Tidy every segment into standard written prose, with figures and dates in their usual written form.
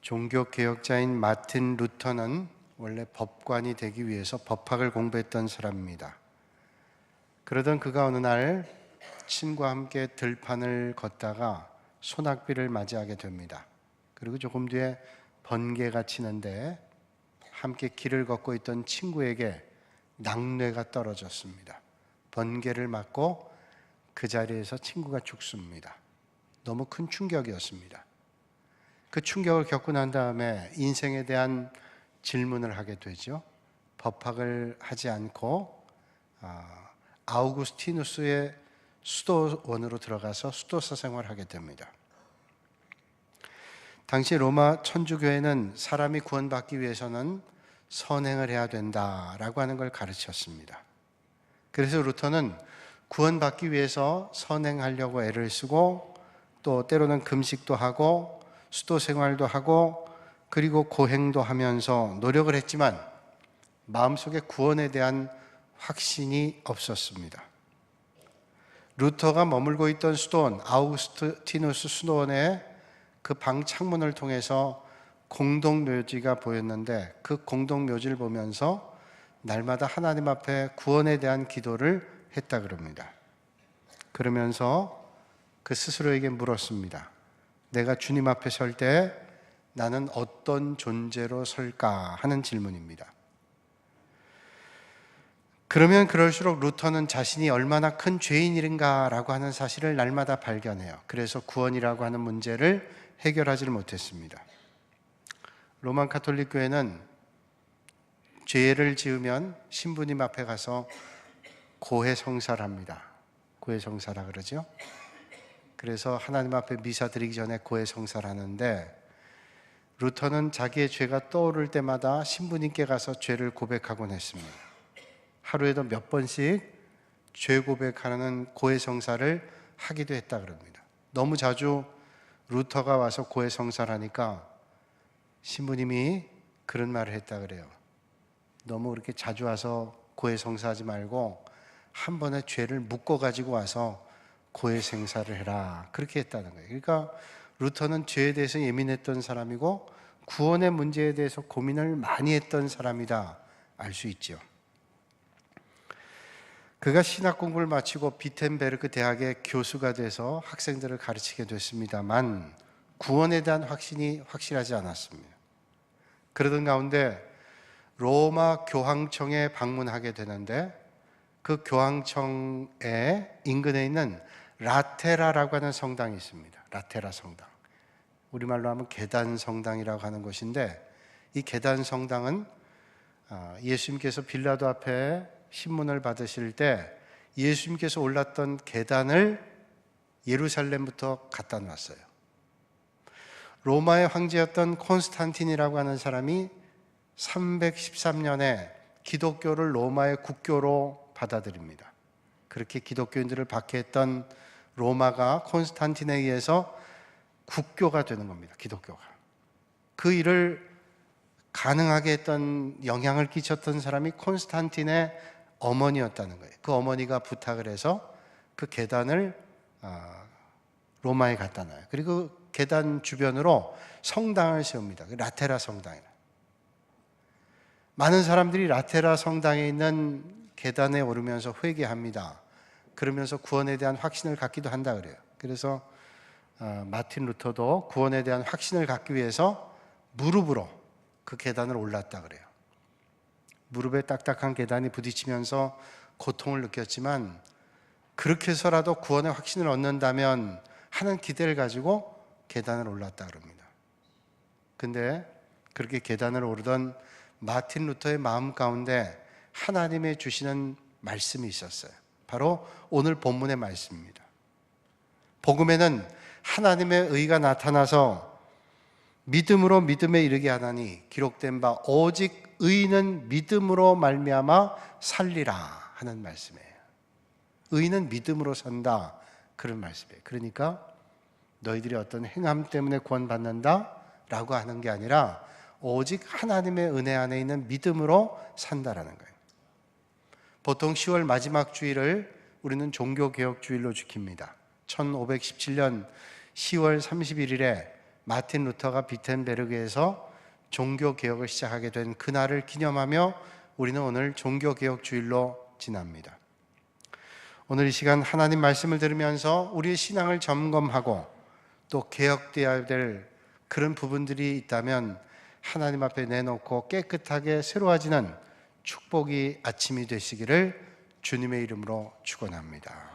종교개혁자인 마틴 루터는 원래 법관이 되기 위해서 법학을 공부했던 사람입니다. 그러던 그가 어느 날 친구와 함께 들판을 걷다가 소낙비를 맞이하게 됩니다. 그리고 조금 뒤에 번개가 치는데 함께 길을 걷고 있던 친구에게 낙뢰가 떨어졌습니다. 번개를 맞고 그 자리에서 친구가 죽습니다. 너무 큰 충격이었습니다. 그 충격을 겪고 난 다음에 인생에 대한 질문을 하게 되죠. 법학을 하지 않고 아우구스티누스의 수도원으로 들어가서 수도사 생활을 하게 됩니다. 당시 로마 천주교회는 사람이 구원받기 위해서는 선행을 해야 된다라고 하는 걸 가르쳤습니다. 그래서 루터는 구원받기 위해서 선행하려고 애를 쓰고 또 때로는 금식도 하고 수도 생활도 하고 그리고 고행도 하면서 노력을 했지만 마음속에 구원에 대한 확신이 없었습니다. 루터가 머물고 있던 수도원 아우구스티누스 수도원의 그 방 창문을 통해서 공동묘지가 보였는데 그 공동묘지를 보면서 날마다 하나님 앞에 구원에 대한 기도를 했다 그럽니다. 그러면서 그 스스로에게 물었습니다. 내가 주님 앞에 설 때 나는 어떤 존재로 설까 하는 질문입니다. 그러면 그럴수록 루터는 자신이 얼마나 큰 죄인인가라고 하는 사실을 날마다 발견해요. 그래서 구원이라고 하는 문제를 해결하지를 못했습니다. 로만 가톨릭 교회는 죄를 지으면 신부님 앞에 가서 고해성사를 합니다. 고해성사라 그러죠. 그래서 하나님 앞에 미사 드리기 전에 고해성사를 하는데 루터는 자기의 죄가 떠오를 때마다 신부님께 가서 죄를 고백하곤 했습니다. 하루에도 몇 번씩 죄 고백하는 고해성사를 하기도 했다 그럽니다. 너무 자주 루터가 와서 고해성사를 하니까 신부님이 그런 말을 했다 그래요. 너무 그렇게 자주 와서 고해성사하지 말고 한 번에 죄를 묶어가지고 와서 고해성사를 해라. 그렇게 했다는 거예요. 그러니까 루터는 죄에 대해서 예민했던 사람이고 구원의 문제에 대해서 고민을 많이 했던 사람이다 알 수 있죠. 그가 신학 공부를 마치고 비텐베르크 대학의 교수가 돼서 학생들을 가르치게 됐습니다만 구원에 대한 확신이 확실하지 않았습니다. 그러던 가운데 로마 교황청에 방문하게 되는데 그 교황청의 인근에 있는 라테라라고 하는 성당이 있습니다. 라테라 성당. 우리말로 하면 계단 성당이라고 하는 곳인데 이 계단 성당은 예수님께서 빌라도 앞에 신문을 받으실 때 예수님께서 올랐던 계단을 예루살렘부터 갖다 놨어요. 로마의 황제였던 콘스탄틴이라고 하는 사람이 313년에 기독교를 로마의 국교로 받아들입니다. 그렇게 기독교인들을 박해했던 로마가 콘스탄틴에 의해서 국교가 되는 겁니다. 기독교가. 그 일을 가능하게 했던 영향을 끼쳤던 사람이 콘스탄틴의 어머니였다는 거예요. 그 어머니가 부탁을 해서 그 계단을 로마에 갖다 놔요. 그리고 그 계단 주변으로 성당을 세웁니다. 라테라 성당이라. 많은 사람들이 라테라 성당에 있는 계단에 오르면서 회개합니다. 그러면서 구원에 대한 확신을 갖기도 한다 그래요. 그래서 마틴 루터도 구원에 대한 확신을 갖기 위해서 무릎으로 그 계단을 올랐다 그래요. 무릎에 딱딱한 계단이 부딪히면서 고통을 느꼈지만 그렇게 해서라도 구원의 확신을 얻는다면 하는 기대를 가지고 계단을 올랐다 그럽니다. 근데 그렇게 계단을 오르던 마틴 루터의 마음 가운데 하나님의 주시는 말씀이 있었어요. 바로 오늘 본문의 말씀입니다. 복음에는 하나님의 의가 나타나서 믿음으로 믿음에 이르게 하나니 기록된 바 오직 의인은 믿음으로 말미암아 살리라 하는 말씀이에요. 의인은 믿음으로 산다 그런 말씀이에요. 그러니까 너희들이 어떤 행함 때문에 구원받는다 라고 하는 게 아니라 오직 하나님의 은혜 안에 있는 믿음으로 산다라는 거예요. 보통 10월 마지막 주일을 우리는 종교개혁주일로 지킵니다. 1517년 10월 31일에 마틴 루터가 비텐베르그에서 종교 개혁을 시작하게 된 그날을 기념하며 우리는 오늘 종교 개혁 주일로 지납니다. 오늘 이 시간 하나님 말씀을 들으면서 우리의 신앙을 점검하고 또 개혁되어야 될 그런 부분들이 있다면 하나님 앞에 내놓고 깨끗하게 새로워지는 축복이 아침이 되시기를 주님의 이름으로 축원합니다.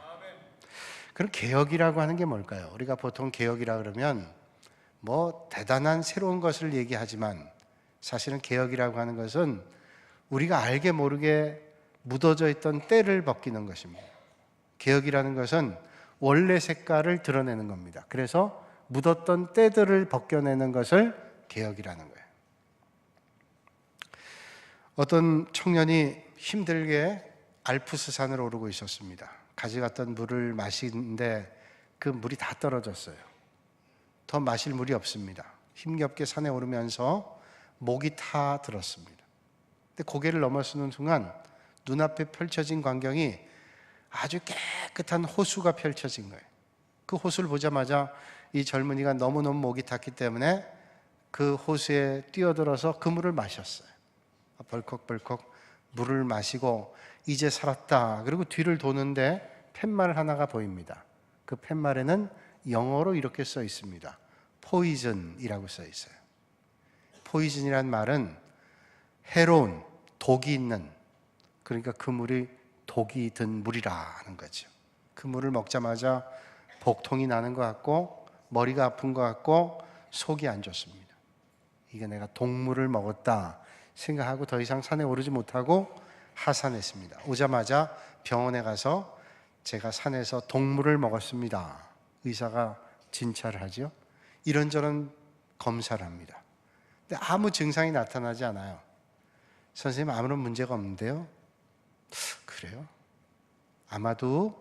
그럼 개혁이라고 하는 게 뭘까요? 우리가 보통 개혁이라 그러면 뭐 대단한 새로운 것을 얘기하지만 사실은 개혁이라고 하는 것은 우리가 알게 모르게 묻어져 있던 때를 벗기는 것입니다. 개혁이라는 것은 원래 색깔을 드러내는 겁니다. 그래서 묻었던 때들을 벗겨내는 것을 개혁이라는 거예요. 어떤 청년이 힘들게 알프스산을 오르고 있었습니다. 가져갔던 물을 마시는데 그 물이 다 떨어졌어요. 더 마실 물이 없습니다. 힘겹게 산에 오르면서 목이 타 들었습니다. 근데 고개를 넘어서는 순간 눈앞에 펼쳐진 광경이 아주 깨끗한 호수가 펼쳐진 거예요. 그 호수를 보자마자 이 젊은이가 너무너무 목이 탔기 때문에 그 호수에 뛰어들어서 그 물을 마셨어요. 벌컥벌컥 물을 마시고 이제 살았다. 그리고 뒤를 도는데 팻말 하나가 보입니다. 그 팻말에는 영어로 이렇게 써 있습니다. 포이즌이라고 써 있어요. 포이즌이란 말은 해로운, 독이 있는, 그러니까 그 물이 독이 든 물이라는 거죠. 그 물을 먹자마자 복통이 나는 것 같고 머리가 아픈 것 같고 속이 안 좋습니다. 이게 내가 독물을 먹었다 생각하고 더 이상 산에 오르지 못하고 하산했습니다. 오자마자 병원에 가서 제가 산에서 독물을 먹었습니다. 의사가 진찰을 하죠. 이런저런 검사를 합니다. 근데 아무 증상이 나타나지 않아요. 선생님 아무런 문제가 없는데요? 그래요? 아마도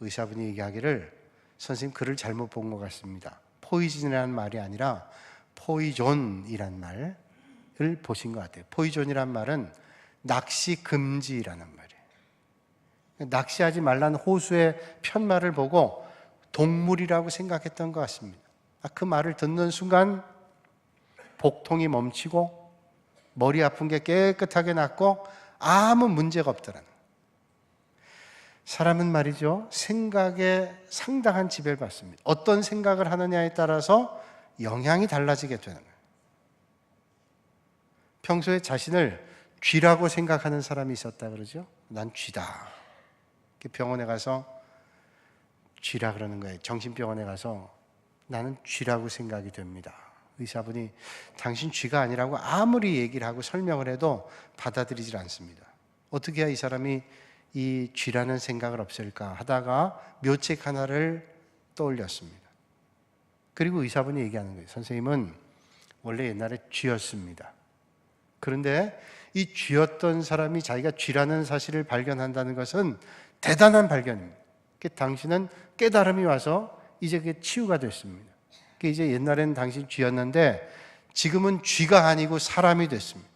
의사분이 얘기하기를 선생님 글을 잘못 본 것 같습니다. 포이즌이라는 말이 아니라 포이존이라는 말을 보신 것 같아요. 포이존이란 말은 낚시 금지라는 말이에요. 낚시하지 말라는 호수의 편말을 보고 동물이라고 생각했던 것 같습니다. 그 말을 듣는 순간 복통이 멈추고 머리 아픈 게 깨끗하게 낫고 아무 문제가 없더라는 거예요. 사람은 말이죠, 생각에 상당한 지배를 받습니다. 어떤 생각을 하느냐에 따라서 영향이 달라지게 되는 거예요. 평소에 자신을 쥐라고 생각하는 사람이 있었다 그러죠. 난 쥐다. 병원에 가서 쥐라 그러는 거예요. 정신병원에 가서 나는 쥐라고 생각이 됩니다. 의사분이 당신 쥐가 아니라고 아무리 얘기를 하고 설명을 해도 받아들이질 않습니다. 어떻게 해야 이 사람이 이 쥐라는 생각을 없앨까 하다가 묘책 하나를 떠올렸습니다. 그리고 의사분이 얘기하는 거예요. 선생님은 원래 옛날에 쥐였습니다. 그런데 이 쥐였던 사람이 자기가 쥐라는 사실을 발견한다는 것은 대단한 발견입니다. 당신은 깨달음이 와서 이제 그게 치유가 됐습니다. 이제 옛날에는 당신 쥐였는데 지금은 쥐가 아니고 사람이 됐습니다.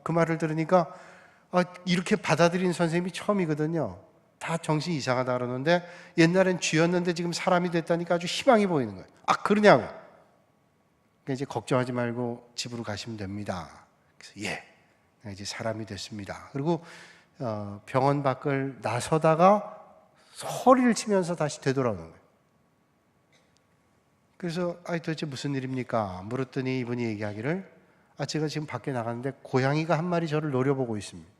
그 말을 들으니까 이렇게 받아들인 선생님이 처음이거든요. 다 정신이 이상하다 그러는데 옛날엔 쥐였는데 지금 사람이 됐다니까 아주 희망이 보이는 거예요. 그러냐고. 그러니까 이제 걱정하지 말고 집으로 가시면 됩니다. 그래서 이제 사람이 됐습니다. 그리고 병원 밖을 나서다가 소리를 치면서 다시 되돌아오는 거예요. 그래서 도대체 무슨 일입니까? 물었더니 이분이 얘기하기를 제가 지금 밖에 나갔는데 고양이가 한 마리 저를 노려보고 있습니다.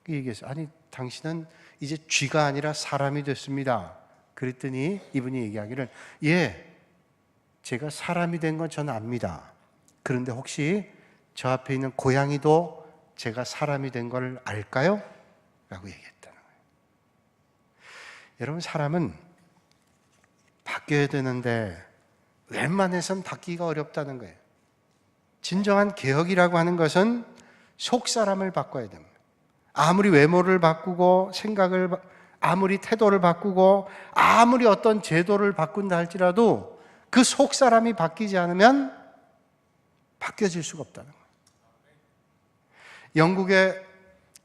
얘기했어요. 아니 당신은 이제 쥐가 아니라 사람이 됐습니다. 그랬더니 이분이 얘기하기를 제가 사람이 된 건 저는 압니다. 그런데 혹시 저 앞에 있는 고양이도 제가 사람이 된 걸 알까요? 라고 얘기했다는 거예요. 여러분 사람은 바뀌어야 되는데 웬만해선 바뀌기가 어렵다는 거예요. 진정한 개혁이라고 하는 것은 속 사람을 바꿔야 됩니다. 아무리 외모를 바꾸고 아무리 태도를 바꾸고 아무리 어떤 제도를 바꾼다 할지라도 그 속 사람이 바뀌지 않으면 바뀌어질 수가 없다는 거예요. 영국의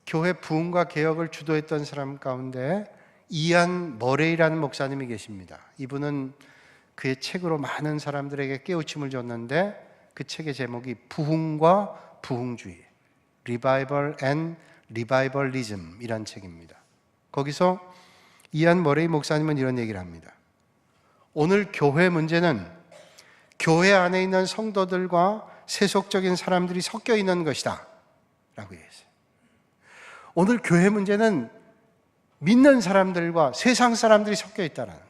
교회 부흥과 개혁을 주도했던 사람 가운데 이안 머레이라는 목사님이 계십니다. 이분은 그의 책으로 많은 사람들에게 깨우침을 줬는데 그 책의 제목이 부흥과 부흥주의, Revival and Revivalism 이란 책입니다. 거기서 이안 머레이 목사님은 이런 얘기를 합니다. 오늘 교회 문제는 교회 안에 있는 성도들과 세속적인 사람들이 섞여 있는 것이다 라고 얘기했어요. 오늘 교회 문제는 믿는 사람들과 세상 사람들이 섞여 있다는 거예요.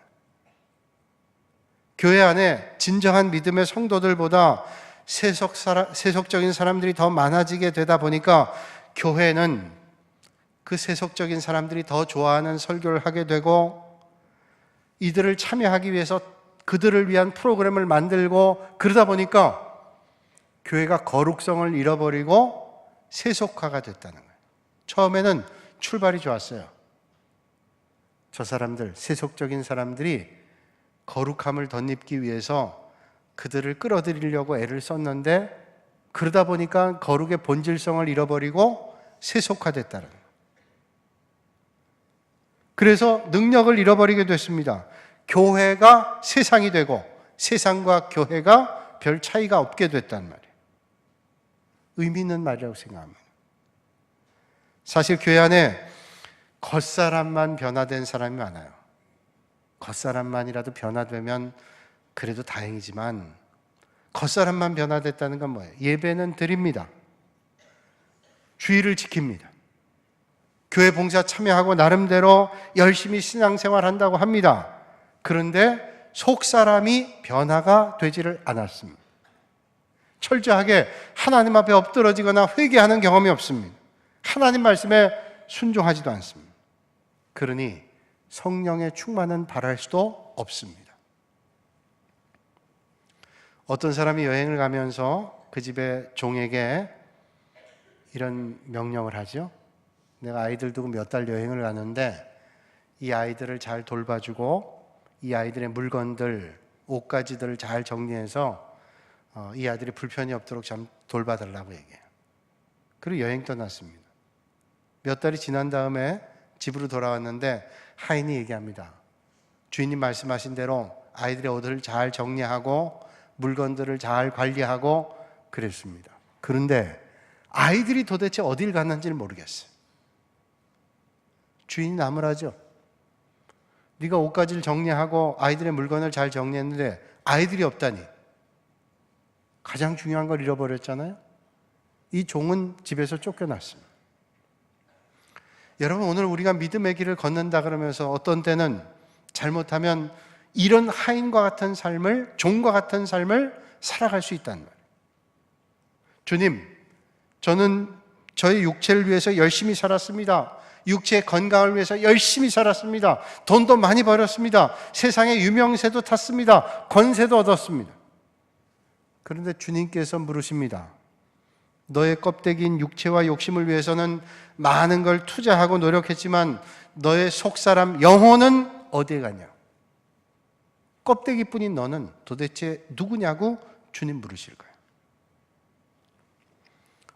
교회 안에 진정한 믿음의 성도들보다 세속적인 사람들이 더 많아지게 되다 보니까 교회는 그 세속적인 사람들이 더 좋아하는 설교를 하게 되고 이들을 참여하기 위해서 그들을 위한 프로그램을 만들고 그러다 보니까 교회가 거룩성을 잃어버리고 세속화가 됐다는 거예요. 처음에는 출발이 좋았어요. 저 사람들, 세속적인 사람들이 거룩함을 덧입기 위해서 그들을 끌어들이려고 애를 썼는데 그러다 보니까 거룩의 본질성을 잃어버리고 세속화됐다는 거예요. 그래서 능력을 잃어버리게 됐습니다. 교회가 세상이 되고 세상과 교회가 별 차이가 없게 됐단 말이에요. 의미 있는 말이라고 생각합니다. 사실 교회 안에 겉사람만 변화된 사람이 많아요. 겉사람만이라도 변화되면 그래도 다행이지만 겉사람만 변화됐다는 건 뭐예요? 예배는 드립니다. 주의를 지킵니다. 교회 봉사 참여하고 나름대로 열심히 신앙생활 한다고 합니다. 그런데 속사람이 변화가 되지를 않았습니다. 철저하게 하나님 앞에 엎드러지거나 회개하는 경험이 없습니다. 하나님 말씀에 순종하지도 않습니다. 그러니 성령의 충만은 바랄 수도 없습니다. 어떤 사람이 여행을 가면서 그 집의 종에게 이런 명령을 하죠. 내가 아이들 두고 몇 달 여행을 가는데 이 아이들을 잘 돌봐주고 이 아이들의 물건들, 옷가지들을 잘 정리해서 이 아이들이 불편이 없도록 좀 돌봐달라고 얘기해요. 그리고 여행 떠났습니다. 몇 달이 지난 다음에 집으로 돌아왔는데 하인이 얘기합니다. 주인님 말씀하신 대로 아이들의 옷을 잘 정리하고 물건들을 잘 관리하고 그랬습니다. 그런데 아이들이 도대체 어딜 갔는지를 모르겠어요. 주인이 나무라죠. 네가 옷가지를 정리하고 아이들의 물건을 잘 정리했는데 아이들이 없다니. 가장 중요한 걸 잃어버렸잖아요. 이 종은 집에서 쫓겨났습니다. 여러분, 오늘 우리가 믿음의 길을 걷는다 그러면서 어떤 때는 잘못하면 이런 하인과 같은 삶을, 종과 같은 삶을 살아갈 수 있다는 말이에요. 주님, 저는 저의 육체를 위해서 열심히 살았습니다. 육체의 건강을 위해서 열심히 살았습니다. 돈도 많이 벌었습니다. 세상의 유명세도 탔습니다. 권세도 얻었습니다. 그런데 주님께서 물으십니다. 너의 껍데기인 육체와 욕심을 위해서는 많은 걸 투자하고 노력했지만 너의 속사람 영혼은 어디에 가냐? 껍데기뿐인 너는 도대체 누구냐고 주님 물으실 거예요.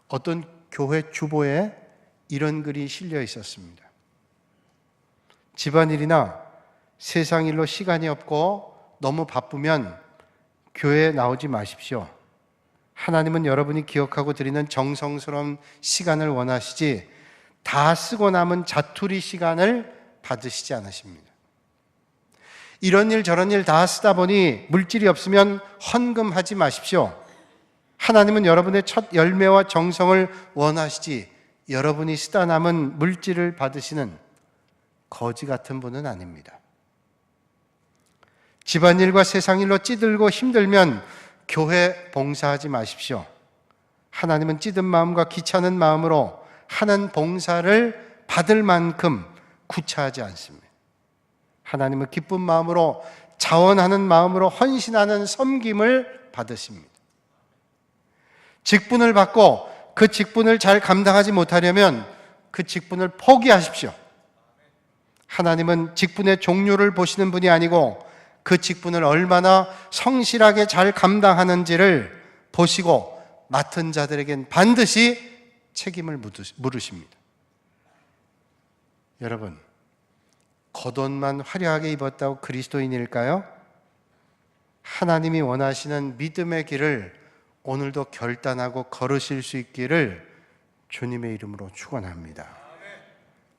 어떤 교회 주보에 이런 글이 실려 있었습니다. 집안일이나 세상 일로 시간이 없고 너무 바쁘면 교회에 나오지 마십시오. 하나님은 여러분이 기억하고 드리는 정성스러운 시간을 원하시지 다 쓰고 남은 자투리 시간을 받으시지 않으십니다. 이런 일 저런 일 다 쓰다 보니 물질이 없으면 헌금하지 마십시오. 하나님은 여러분의 첫 열매와 정성을 원하시지 여러분이 쓰다 남은 물질을 받으시는 거지 같은 분은 아닙니다. 집안일과 세상일로 찌들고 힘들면 교회 봉사하지 마십시오. 하나님은 찌든 마음과 귀찮은 마음으로 하는 봉사를 받을 만큼 구차하지 않습니다. 하나님은 기쁜 마음으로 자원하는 마음으로 헌신하는 섬김을 받으십니다. 직분을 받고 그 직분을 잘 감당하지 못하려면 그 직분을 포기하십시오. 하나님은 직분의 종류를 보시는 분이 아니고 그 직분을 얼마나 성실하게 잘 감당하는지를 보시고 맡은 자들에겐 반드시 책임을 물으십니다. 여러분, 겉옷만 화려하게 입었다고 그리스도인일까요? 하나님이 원하시는 믿음의 길을 오늘도 결단하고 걸으실 수 있기를 주님의 이름으로 축원합니다.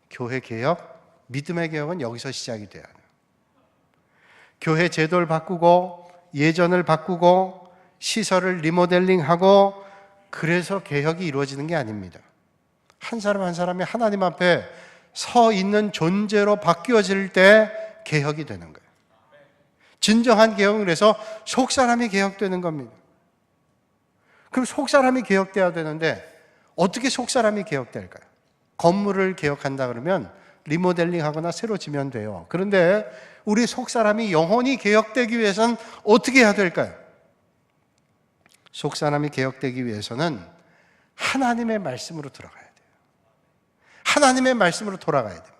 교회 개혁, 믿음의 개혁은 여기서 시작이 돼요. 교회 제도를 바꾸고 예전을 바꾸고 시설을 리모델링하고 그래서 개혁이 이루어지는 게 아닙니다. 한 사람 한 사람이 하나님 앞에 서 있는 존재로 바뀌어질 때 개혁이 되는 거예요. 진정한 개혁은 그래서 속사람이 개혁되는 겁니다. 그럼 속사람이 개혁돼야 되는데 어떻게 속사람이 개혁될까요? 건물을 개혁한다 그러면 리모델링하거나 새로 지면 돼요. 그런데 우리 속사람이 영혼이 개혁되기 위해서는 어떻게 해야 될까요? 속사람이 개혁되기 위해서는 하나님의 말씀으로 들어가야 돼요. 하나님의 말씀으로 돌아가야 돼요.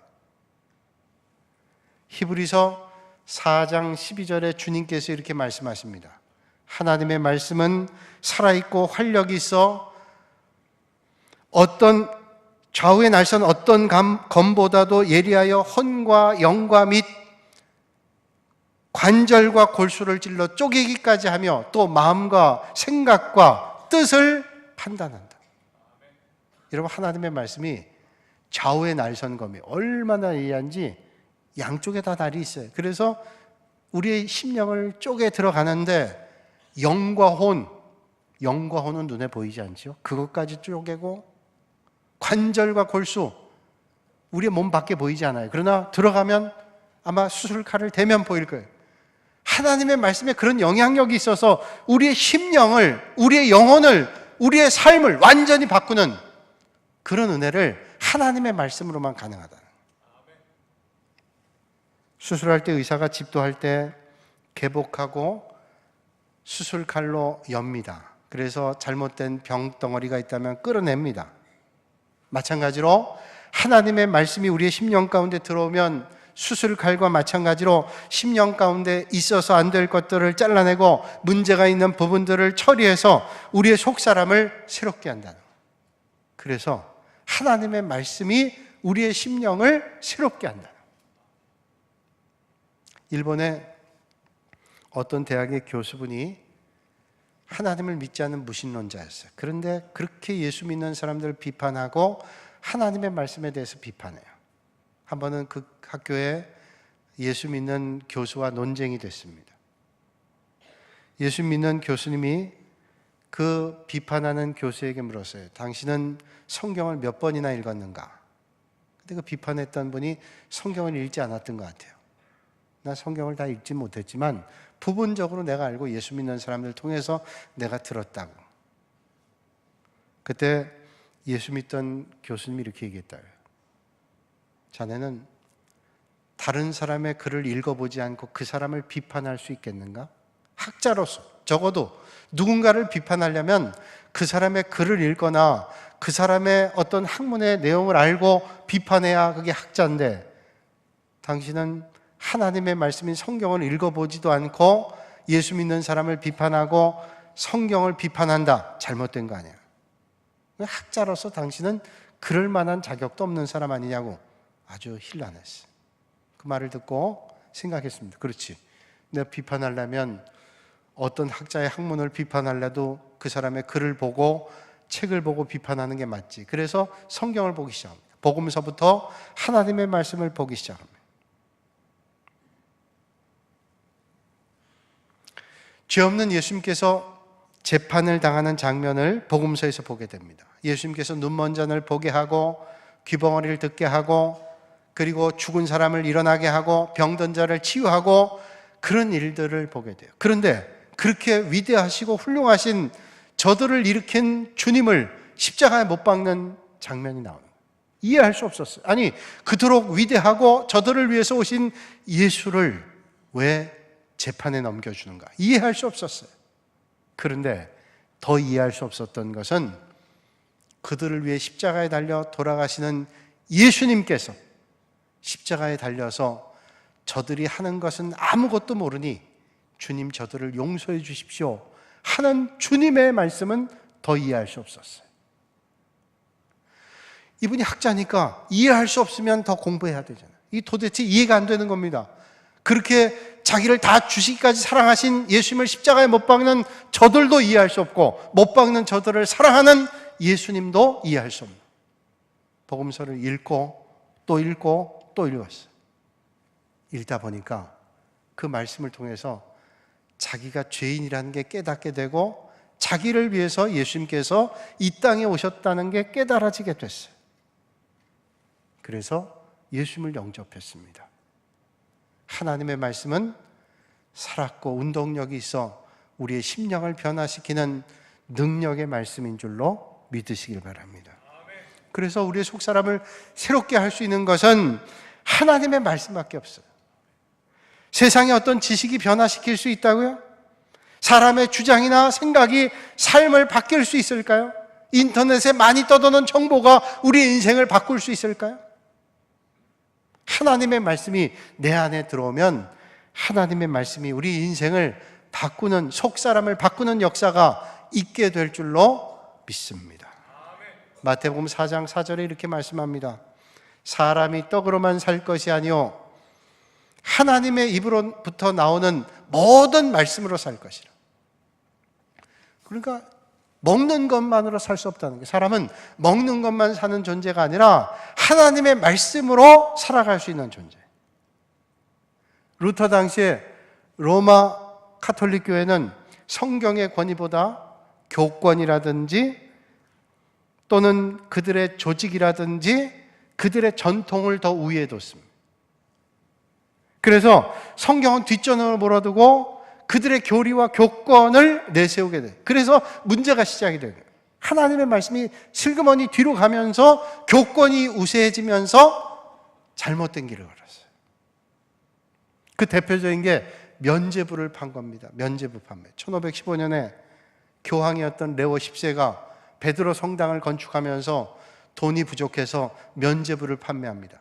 히브리서 4장 12절에 주님께서 이렇게 말씀하십니다. 하나님의 말씀은 살아있고 활력이 있어 어떤 좌우의 날선 어떤 검보다도 예리하여 혼과 영과 및 관절과 골수를 찔러 쪼개기까지 하며 또 마음과 생각과 뜻을 판단한다. 여러분, 하나님의 말씀이 좌우의 날선 검이 얼마나 예리한지 양쪽에 다 날이 있어요. 그래서 우리의 심령을 쪼개 들어가는데 영과 혼은 눈에 보이지 않죠? 그것까지 쪼개고 관절과 골수, 우리의 몸 밖에 보이지 않아요. 그러나 들어가면 아마 수술칼을 대면 보일 거예요. 하나님의 말씀에 그런 영향력이 있어서 우리의 심령을, 우리의 영혼을, 우리의 삶을 완전히 바꾸는 그런 은혜를 하나님의 말씀으로만 가능하다. 수술할 때 의사가 집도할 때 개복하고 수술칼로 엽니다. 그래서 잘못된 병덩어리가 있다면 끌어냅니다. 마찬가지로 하나님의 말씀이 우리의 심령 가운데 들어오면 수술칼과 마찬가지로 심령 가운데 있어서 안 될 것들을 잘라내고 문제가 있는 부분들을 처리해서 우리의 속사람을 새롭게 한다는 거예요. 그래서 하나님의 말씀이 우리의 심령을 새롭게 한다. 일본의 어떤 대학의 교수분이 하나님을 믿지 않는 무신론자였어요. 그런데 그렇게 예수 믿는 사람들을 비판하고 하나님의 말씀에 대해서 비판해요. 한 번은 그 학교에 예수 믿는 교수와 논쟁이 됐습니다. 예수 믿는 교수님이 그 비판하는 교수에게 물었어요. 당신은 성경을 몇 번이나 읽었는가? 근데 그 비판했던 분이 성경을 읽지 않았던 것 같아요. 나 성경을 다 읽지 못했지만 부분적으로 내가 알고 예수 믿는 사람들을 통해서 내가 들었다고. 그때 예수 믿던 교수님이 이렇게 얘기했다. 자네는 다른 사람의 글을 읽어보지 않고 그 사람을 비판할 수 있겠는가? 학자로서 적어도 누군가를 비판하려면 그 사람의 글을 읽거나 그 사람의 어떤 학문의 내용을 알고 비판해야 그게 학자인데, 당신은 하나님의 말씀인 성경을 읽어보지도 않고 예수 믿는 사람을 비판하고 성경을 비판한다. 잘못된 거 아니야. 학자로서 당신은 그럴 만한 자격도 없는 사람 아니냐고 아주 힐난했어요. 그 말을 듣고 생각했습니다. 그렇지, 내가 비판하려면 어떤 학자의 학문을 비판하려도 그 사람의 글을 보고 책을 보고 비판하는 게 맞지. 그래서 성경을 보기 시작합니다. 복음서부터 하나님의 말씀을 보기 시작합니다. 죄 없는 예수님께서 재판을 당하는 장면을 복음서에서 보게 됩니다. 예수님께서 눈먼 자를 보게 하고 귀벙어리를 듣게 하고 그리고 죽은 사람을 일어나게 하고 병든 자를 치유하고 그런 일들을 보게 돼요. 그런데 그렇게 위대하시고 훌륭하신 저들을 일으킨 주님을 십자가에 못 박는 장면이 나오는 거예요. 이해할 수 없었어요. 아니, 그토록 위대하고 저들을 위해서 오신 예수를 왜 재판에 넘겨주는가? 이해할 수 없었어요. 그런데 더 이해할 수 없었던 것은 그들을 위해 십자가에 달려 돌아가시는 예수님께서 십자가에 달려서 저들이 하는 것은 아무것도 모르니 주님 저들을 용서해 주십시오 하는 주님의 말씀은 더 이해할 수 없었어요. 이분이 학자니까 이해할 수 없으면 더 공부해야 되잖아요. 이 도대체 이해가 안 되는 겁니다. 그렇게 자기를 다 주시기까지 사랑하신 예수님을 십자가에 못 박는 저들도 이해할 수 없고, 못 박는 저들을 사랑하는 예수님도 이해할 수 없는 복음서를 읽고 또 읽고 또 읽었어요. 읽다 보니까 그 말씀을 통해서 자기가 죄인이라는 게 깨닫게 되고, 자기를 위해서 예수님께서 이 땅에 오셨다는 게 깨달아지게 됐어요. 그래서 예수님을 영접했습니다. 하나님의 말씀은 살았고 운동력이 있어 우리의 심령을 변화시키는 능력의 말씀인 줄로 믿으시길 바랍니다. 그래서 우리의 속사람을 새롭게 할 수 있는 것은 하나님의 말씀밖에 없어요. 세상의 어떤 지식이 변화시킬 수 있다고요? 사람의 주장이나 생각이 삶을 바뀔 수 있을까요? 인터넷에 많이 떠도는 정보가 우리의 인생을 바꿀 수 있을까요? 하나님의 말씀이 내 안에 들어오면 하나님의 말씀이 우리 인생을 바꾸는, 속사람을 바꾸는 역사가 있게 될 줄로 믿습니다. 마태복음 4장 4절에 이렇게 말씀합니다. 사람이 떡으로만 살 것이 아니요 하나님의 입으로부터 나오는 모든 말씀으로 살 것이라. 그러니까 먹는 것만으로 살 수 없다는 게, 사람은 먹는 것만 사는 존재가 아니라 하나님의 말씀으로 살아갈 수 있는 존재. 루터 당시에 로마 카톨릭 교회는 성경의 권위보다 교권이라든지 또는 그들의 조직이라든지 그들의 전통을 더 우위에 뒀습니다. 그래서 성경은 뒷전으로 몰아두고 그들의 교리와 교권을 내세우게 돼요. 그래서 문제가 시작이 돼요. 하나님의 말씀이 슬그머니 뒤로 가면서 교권이 우세해지면서 잘못된 길을 걸었어요. 그 대표적인 게 면죄부를 판 겁니다. 면죄부 판매. 1515년에 교황이었던 레오 10세가 베드로 성당을 건축하면서 돈이 부족해서 면죄부를 판매합니다.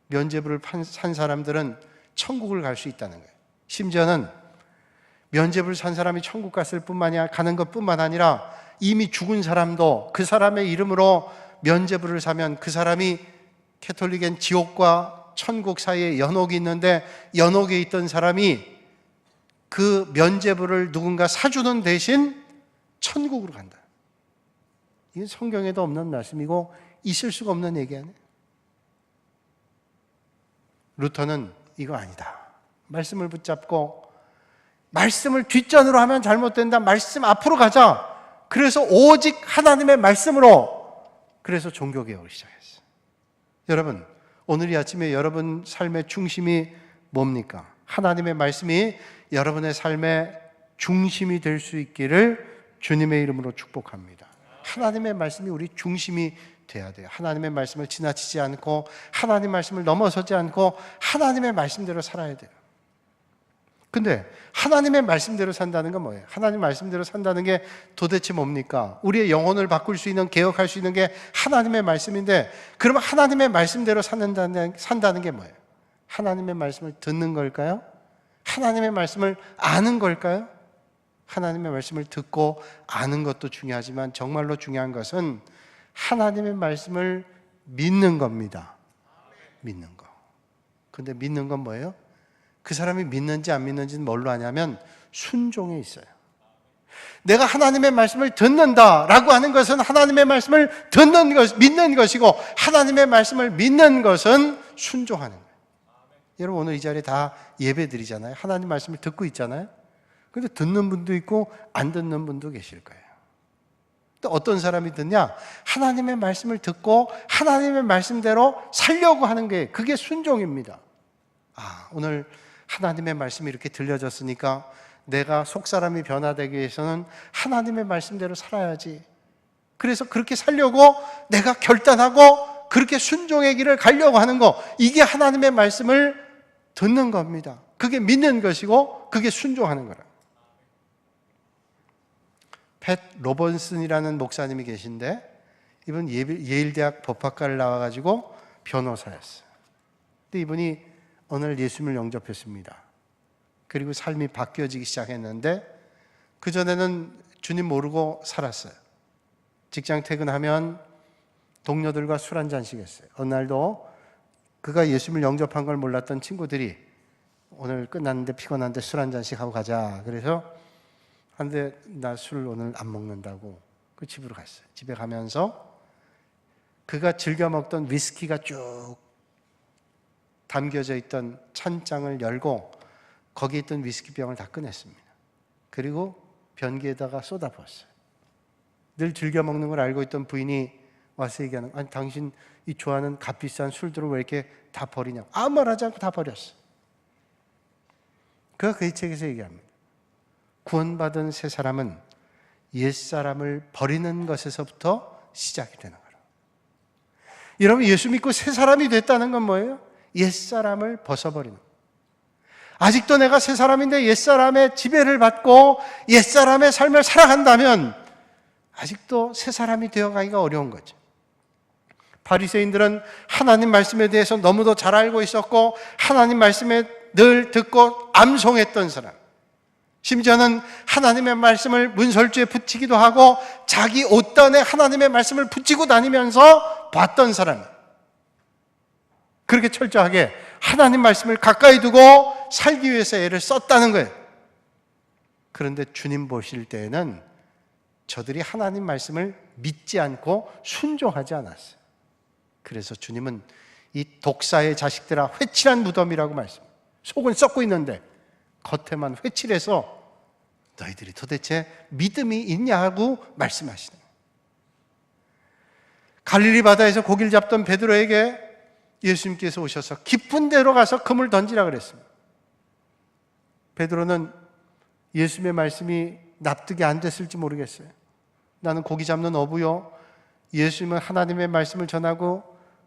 면죄부를 산 사람들은 천국을 갈 수 있다는 거예요. 심지어는 면죄부를 산 사람이 천국 가는 것뿐만 아니라 이미 죽은 사람도 그 사람의 이름으로 면죄부를 사면 그 사람이 캐톨릭엔 지옥과 천국 사이에 연옥이 있는데 연옥에 있던 사람이 그 면죄부를 누군가 사주는 대신 천국으로 간다. 이건 성경에도 없는 말씀이고 있을 수가 없는 얘기 아니에요. 루터는 이거 아니다. 말씀을 붙잡고 말씀을 뒷전으로 하면 잘못된다. 말씀 앞으로 가자. 그래서 오직 하나님의 말씀으로, 그래서 종교개혁을 시작했어요. 여러분, 오늘 이 아침에 여러분 삶의 중심이 뭡니까? 하나님의 말씀이 여러분의 삶의 중심이 될 수 있기를 주님의 이름으로 축복합니다. 하나님의 말씀이 우리 중심이 돼야 돼요. 하나님의 말씀을 지나치지 않고 하나님의 말씀을 넘어서지 않고 하나님의 말씀대로 살아야 돼요. 근데 하나님의 말씀대로 산다는 건 뭐예요? 하나님 말씀대로 산다는 게 도대체 뭡니까? 우리의 영혼을 바꿀 수 있는, 개혁할 수 있는 게 하나님의 말씀인데, 그러면 하나님의 말씀대로 산다는 게 뭐예요? 하나님의 말씀을 듣는 걸까요? 하나님의 말씀을 아는 걸까요? 하나님의 말씀을 듣고 아는 것도 중요하지만 정말로 중요한 것은 하나님의 말씀을 믿는 겁니다. 믿는 거. 근데 믿는 건 뭐예요? 그 사람이 믿는지 안 믿는지는 뭘로 아냐면 순종에 있어요. 내가 하나님의 말씀을 듣는다라고 하는 것은 하나님의 말씀을 믿는 것이고, 하나님의 말씀을 믿는 것은 순종하는 거예요. 여러분, 오늘 이 자리에 다 예배 드리잖아요. 하나님 말씀을 듣고 있잖아요. 근데 듣는 분도 있고 안 듣는 분도 계실 거예요. 또 어떤 사람이 듣냐? 하나님의 말씀을 듣고 하나님의 말씀대로 살려고 하는 게, 그게 순종입니다. 오늘 하나님의 말씀이 이렇게 들려졌으니까 내가 속사람이 변화되기 위해서는 하나님의 말씀대로 살아야지. 그래서 그렇게 살려고 내가 결단하고 그렇게 순종의 길을 가려고 하는 거, 이게 하나님의 말씀을 듣는 겁니다. 그게 믿는 것이고 그게 순종하는 거라. 팻 로번슨이라는 목사님이 계신데, 이분 예일대학 법학과를 나와가지고 변호사였어요. 근데 이분이 오늘 예수님을 영접했습니다. 그리고 삶이 바뀌어지기 시작했는데, 그전에는 주님 모르고 살았어요. 직장 퇴근하면 동료들과 술 한잔씩 했어요. 어느 날도 그가 예수님을 영접한 걸 몰랐던 친구들이 오늘 끝났는데 피곤한데 술 한 잔씩 하고 가자. 그래서 근데 나 술 오늘 안 먹는다고 그 집으로 갔어요. 집에 가면서 그가 즐겨 먹던 위스키가 쭉 담겨져 있던 찬장을 열고 거기에 있던 위스키병을 다 꺼냈습니다. 그리고 변기에다가 쏟아부었어요. 늘 즐겨 먹는 걸 알고 있던 부인이 와서 얘기하는, 아니 당신 이 좋아하는 값비싼 술들을 왜 이렇게 다 버리냐고. 아무 말 하지 않고 다 버렸어. 그가 그 책에서 얘기합니다. 구원받은 새 사람은 옛사람을 버리는 것에서부터 시작이 되는 거라. 여러분, 예수 믿고 새 사람이 됐다는 건 뭐예요? 옛사람을 벗어버리는 거예요. 아직도 내가 새 사람인데 옛사람의 지배를 받고 옛사람의 삶을 살아간다면 아직도 새 사람이 되어가기가 어려운 거죠. 바리새인들은 하나님 말씀에 대해서 너무도 잘 알고 있었고 하나님 말씀에 늘 듣고 암송했던 사람, 심지어는 하나님의 말씀을 문설주에 붙이기도 하고 자기 옷단에 하나님의 말씀을 붙이고 다니면서 봤던 사람, 그렇게 철저하게 하나님 말씀을 가까이 두고 살기 위해서 애를 썼다는 거예요. 그런데 주님 보실 때에는 저들이 하나님 말씀을 믿지 않고 순종하지 않았어요. 그래서 주님은 이 독사의 자식들아 회칠한 무덤이라고 말씀해요. 속은 썩고 있는데 겉에만 회칠해서 너희들이 도대체 믿음이 있냐고 말씀하시는 거예요. 갈릴리 바다에서 고기를 잡던 베드로에게 예수님께서 오셔서 깊은 데로 가서 그물 던지라 그랬습니다. 베드로는 예수님의 말씀이 납득이 안 됐을지 모르겠어요. 나는 고기 잡는 어부요, 예수님은 하나님의 말씀을 전하고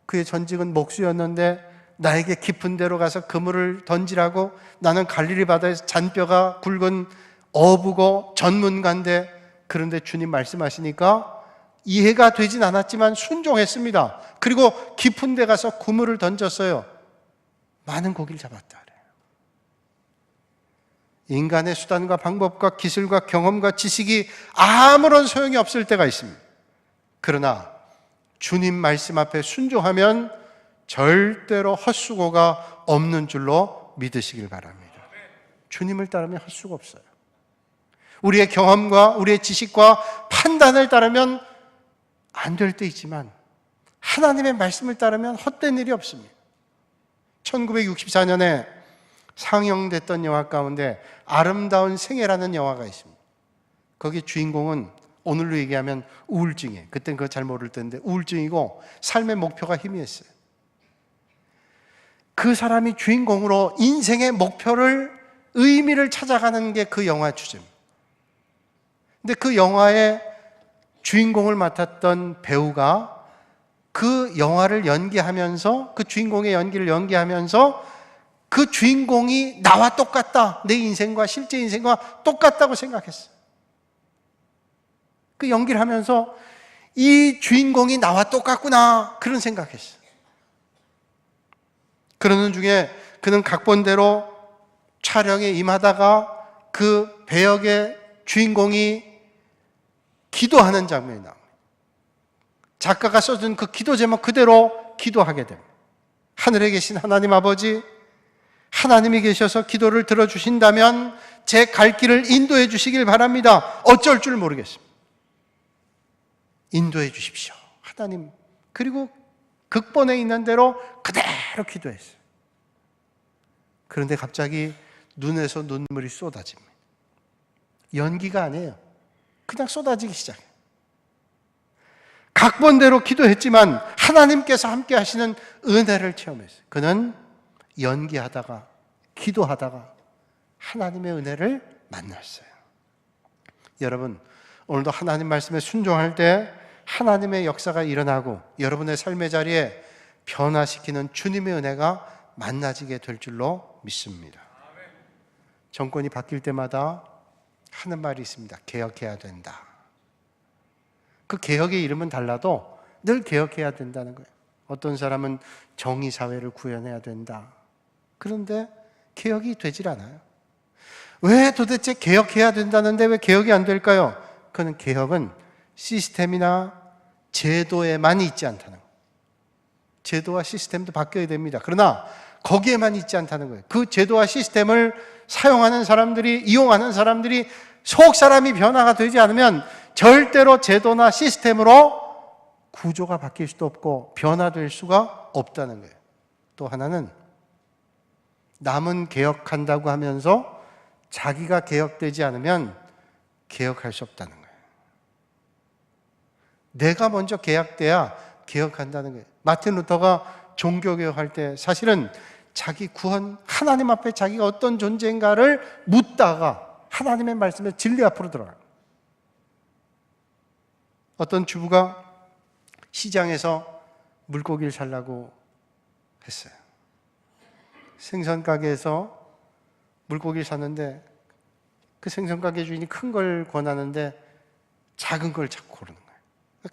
그의 전직은 목수였는데 나에게 깊은 데로 가서 그물을 던지라고, 나는 갈릴리 바다에서 잔뼈가 굵은 어부고 전문가인데, 그런데 주님 말씀하시니까 이해가 되진 않았지만 순종했습니다. 그리고 깊은 데 가서 그물을 던졌어요. 많은 고기를 잡았다 그래요. 인간의 수단과 방법과 기술과 경험과 지식이 아무런 소용이 없을 때가 있습니다. 그러나 주님 말씀 앞에 순종하면 절대로 헛수고가 없는 줄로 믿으시길 바랍니다. 주님을 따르면 헛수고 없어요. 우리의 경험과 우리의 지식과 판단을 따르면 안 될 때 있지만 하나님의 말씀을 따르면 헛된 일이 없습니다. 1964년에 상영됐던 영화 가운데 아름다운 생애라는 영화가 있습니다. 거기 주인공은 오늘로 얘기하면 우울증이에요. 그땐 그거 잘 모를 때인데 우울증이고 삶의 목표가 희미했어요. 그 사람이 주인공으로 인생의 목표를, 의미를 찾아가는 게 그 영화 주제입니다. 근데 그 영화의 주인공을 맡았던 배우가 그 영화를 연기하면서, 그 주인공의 연기를 연기하면서 그 주인공이 나와 똑같다, 내 인생과 실제 인생과 똑같다고 생각했어요. 그 연기를 하면서 이 주인공이 나와 똑같구나, 그런 생각했어요. 그러는 중에 그는 각본대로 촬영에 임하다가 그 배역의 주인공이 기도하는 장면이 나옵니다. 작가가 써준 그 기도 제목 그대로 기도하게 됩니다. 하늘에 계신 하나님 아버지, 하나님이 계셔서 기도를 들어주신다면 제 갈 길을 인도해 주시길 바랍니다. 어쩔 줄 모르겠습니다. 인도해 주십시오, 하나님. 그리고 극본에 있는 대로 그대로 기도했어요. 그런데 갑자기 눈에서 눈물이 쏟아집니다. 연기가 아니에요. 그냥 쏟아지기 시작해요. 각본대로 기도했지만 하나님께서 함께 하시는 은혜를 체험했어요. 그는 연기하다가 기도하다가 하나님의 은혜를 만났어요. 여러분, 오늘도 하나님 말씀에 순종할 때 하나님의 역사가 일어나고 여러분의 삶의 자리에 변화시키는 주님의 은혜가 만나지게 될 줄로 믿습니다. 정권이 바뀔 때마다 하는 말이 있습니다. 개혁해야 된다. 그 개혁의 이름은 달라도 늘 개혁해야 된다는 거예요. 어떤 사람은 정의사회를 구현해야 된다. 그런데 개혁이 되질 않아요. 왜 도대체 개혁해야 된다는데 왜 개혁이 안 될까요? 그는 개혁은 시스템이나 제도에만 있지 않다는 거예요. 제도와 시스템도 바뀌어야 됩니다. 그러나 거기에만 있지 않다는 거예요. 그 제도와 시스템을 사용하는 사람들이, 이용하는 사람들이 속 사람이 변화가 되지 않으면 절대로 제도나 시스템으로 구조가 바뀔 수도 없고 변화될 수가 없다는 거예요. 또 하나는 남은 개혁한다고 하면서 자기가 개혁되지 않으면 개혁할 수 없다는 거예요. 내가 먼저 개혁돼야 개혁한다는 거예요. 마틴 루터가 종교개혁할 때 사실은 자기 구원, 하나님 앞에 자기가 어떤 존재인가를 묻다가 하나님의 말씀에 진리 앞으로 들어가요. 어떤 주부가 시장에서 물고기를 살라고 했어요. 생선 가게에서 물고기를 샀는데 그 생선 가게 주인이 큰 걸 권하는데 작은 걸 자꾸 고르는 거예요.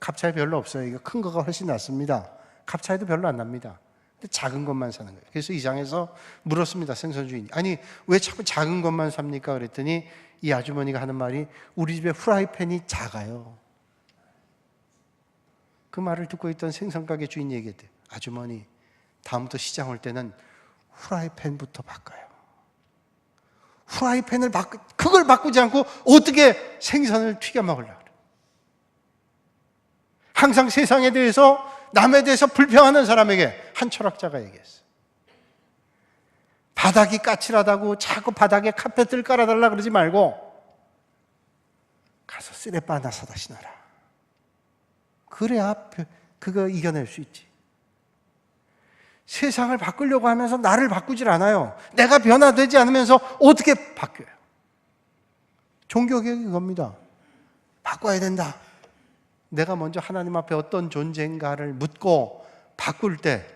값차이 별로 없어요. 이거 큰 거가 훨씬 낫습니다. 값차이도 별로 안 납니다. 근데 작은 것만 사는 거예요. 그래서 이장에서 물었습니다. 생선 주인이. 아니 왜 자꾸 작은 것만 삽니까? 그랬더니 이 아주머니가 하는 말이 우리 집에 후라이팬이 작아요. 그 말을 듣고 있던 생선 가게 주인이 얘기했대요. 아주머니 다음부터 시장 올 때는 후라이팬부터 바꿔요. 후라이팬을 그걸 바꾸지 않고 어떻게 생선을 튀겨 먹으려고 그래요. 항상 세상에 대해서 남에 대해서 불평하는 사람에게 한 철학자가 얘기했어요. 바닥이 까칠하다고 자꾸 바닥에 카펫을 깔아달라 그러지 말고 가서 쓰레빠 하나 사다 신어라. 그래야 그거 이겨낼 수 있지. 세상을 바꾸려고 하면서 나를 바꾸질 않아요. 내가 변화되지 않으면서 어떻게 바뀌어요? 종교개혁이 그겁니다. 바꿔야 된다. 내가 먼저 하나님 앞에 어떤 존재인가를 묻고 바꿀 때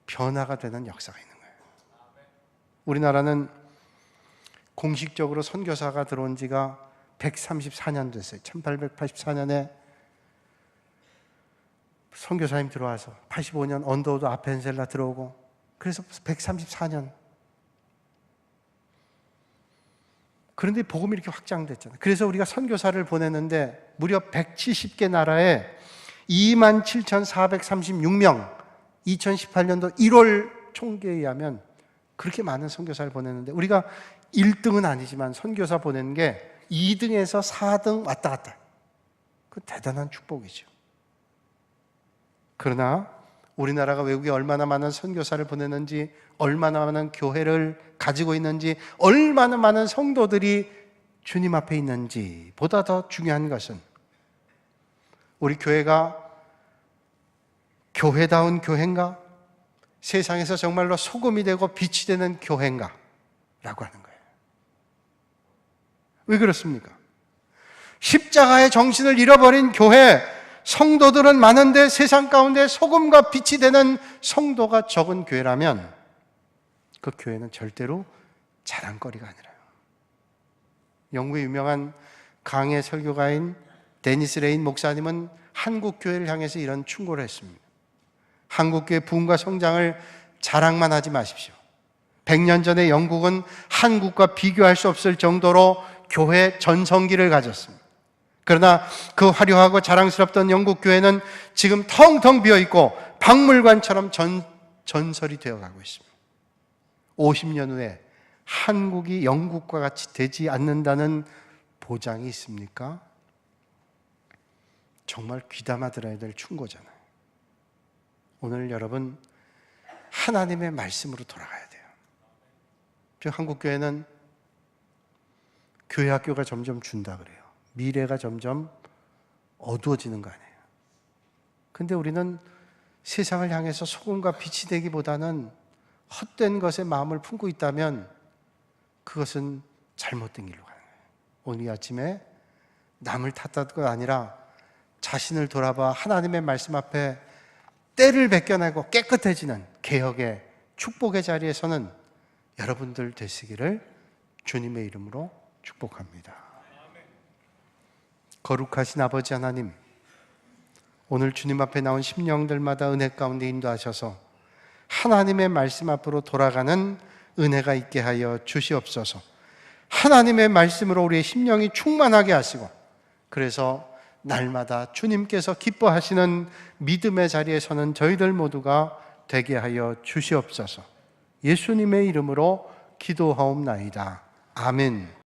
변화가 되는 역사가 있는 거예요. 우리나라는 공식적으로 선교사가 들어온 지가 134년 됐어요. 1884년에 선교사님 들어와서 85년 언더우드 아펜셀라 들어오고 그래서 134년. 그런데 복음이 이렇게 확장됐잖아요. 그래서 우리가 선교사를 보냈는데 무려 170개 나라에 27,436명 2018년도 1월 총계에 의하면 그렇게 많은 선교사를 보냈는데 우리가 1등은 아니지만 선교사 보내는 게 2등에서 4등 왔다 갔다. 그 대단한 축복이죠. 그러나 우리나라가 외국에 얼마나 많은 선교사를 보냈는지, 얼마나 많은 교회를 가지고 있는지, 얼마나 많은 성도들이 주님 앞에 있는지 보다 더 중요한 것은 우리 교회가 교회다운 교회인가? 세상에서 정말로 소금이 되고 빛이 되는 교회인가? 라고 하는 거예요. 왜 그렇습니까? 십자가의 정신을 잃어버린 교회, 성도들은 많은데 세상 가운데 소금과 빛이 되는 성도가 적은 교회라면 그 교회는 절대로 자랑거리가 아니라요. 영국의 유명한 강해 설교가인 데니스 레인 목사님은 한국 교회를 향해서 이런 충고를 했습니다. 한국 교회 부흥과 성장을 자랑만 하지 마십시오. 100년 전에 영국은 한국과 비교할 수 없을 정도로 교회 전성기를 가졌습니다. 그러나 그 화려하고 자랑스럽던 영국 교회는 지금 텅텅 비어있고 박물관처럼 전설이 되어가고 있습니다. 50년 후에 한국이 영국과 같이 되지 않는다는 보장이 있습니까? 정말 귀담아 들어야 될 충고잖아요. 오늘 여러분 하나님의 말씀으로 돌아가야 돼요. 한국교회는 교회 학교가 점점 준다 그래요. 미래가 점점 어두워지는 거 아니에요. 근데 우리는 세상을 향해서 소금과 빛이 되기보다는 헛된 것에 마음을 품고 있다면 그것은 잘못된 길로 가는 거예요. 오늘 아침에 남을 탓하가 아니라 자신을 돌아봐 하나님의 말씀 앞에 때를 벗겨내고 깨끗해지는 개혁의 축복의 자리에서는 여러분들 되시기를 주님의 이름으로 축복합니다. 거룩하신 아버지 하나님, 오늘 주님 앞에 나온 심령들마다 은혜 가운데 인도하셔서 하나님의 말씀 앞으로 돌아가는 은혜가 있게 하여 주시옵소서. 하나님의 말씀으로 우리의 심령이 충만하게 하시고, 그래서 날마다 주님께서 기뻐하시는 믿음의 자리에 서는 저희들 모두가 되게 하여 주시옵소서. 예수님의 이름으로 기도하옵나이다. 아멘.